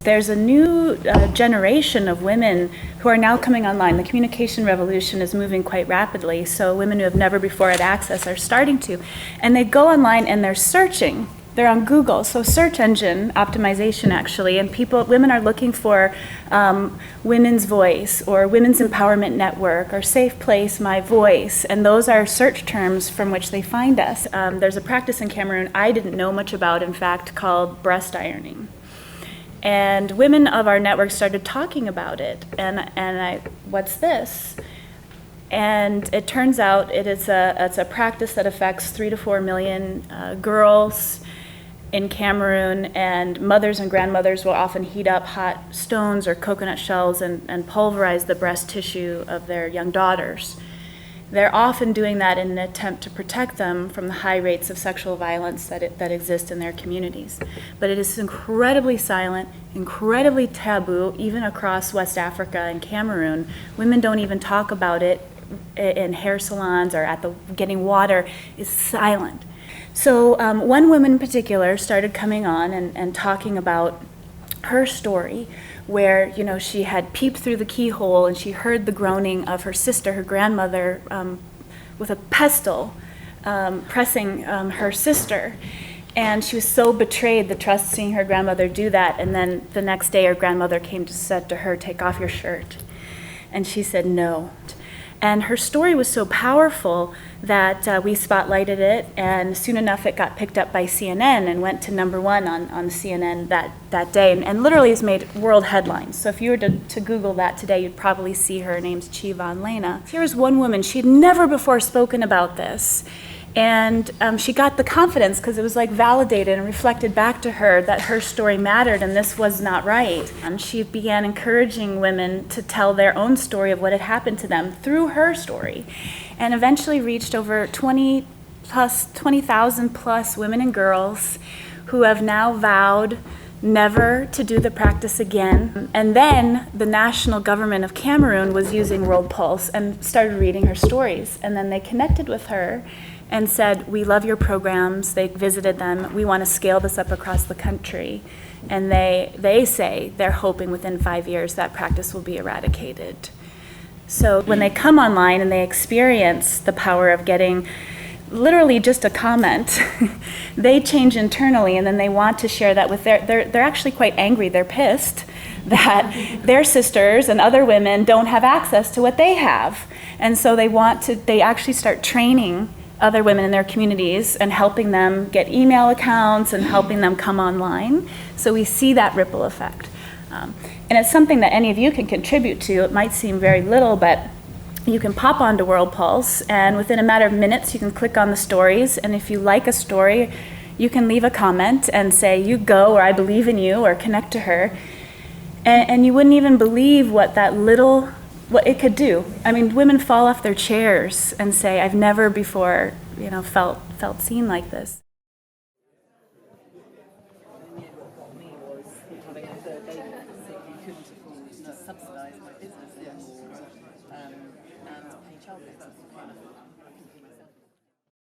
there's a new generation of women who are now coming online. The communication revolution is moving quite rapidly, so women who have never before had access are starting to. And they go online and they're searching. They're on Google, so search engine optimization actually, and women are looking for women's voice or women's empowerment network or safe place, my voice, and those are search terms from which they find us. There's a practice in Cameroon I didn't know much about, in fact, called breast ironing. And women of our network started talking about it, and what's this? And it turns out it's a practice that affects 3 to 4 million girls in Cameroon, and mothers and grandmothers will often heat up hot stones or coconut shells and pulverize the breast tissue of their young daughters. They're often doing that in an attempt to protect them from the high rates of sexual violence that exist in their communities. But it is incredibly silent, incredibly taboo, even across West Africa and Cameroon. Women don't even talk about it in hair salons or getting water. It's silent. So one woman in particular started coming on and talking about her story, where she had peeped through the keyhole and she heard the groaning of her sister, her grandmother, with a pestle pressing her sister. And she was so betrayed, the trust, seeing her grandmother do that. And then the next day her grandmother came to said to her, "Take off your shirt." And she said no. And her story was so powerful that we spotlighted it, and soon enough it got picked up by CNN and went to #1 on CNN that day, and literally has made world headlines. So if you were to Google that today, you'd probably see her name's Chivon Lena. Here's one woman, she'd never before spoken about this, and she got the confidence because it was like validated and reflected back to her that her story mattered and this was not right. And she began encouraging women to tell their own story of what had happened to them through her story, and eventually reached over 20,000 plus women and girls who have now vowed never to do the practice again. And then the national government of Cameroon was using World Pulse and started reading her stories, and then they connected with her and said, "We love your programs." They visited them. "We want to scale this up across the country." And they say they're hoping within 5 years that practice will be eradicated. So when they come online and they experience the power of getting literally just a comment, they change internally, and then they want to share that with they're actually quite angry. They're pissed that their sisters and other women don't have access to what they have. And so they actually start training other women in their communities and helping them get email accounts and helping them come online. So we see that ripple effect. And it's something that any of you can contribute to. It might seem very little, but you can pop onto World Pulse, and within a matter of minutes you can click on the stories, and if you like a story, you can leave a comment and say, "You go," or "I believe in you," or connect to her. And you wouldn't even believe what it could do. I mean, women fall off their chairs and say, "I've never before, felt seen like this." Subsidise my business anymore and pay childcare.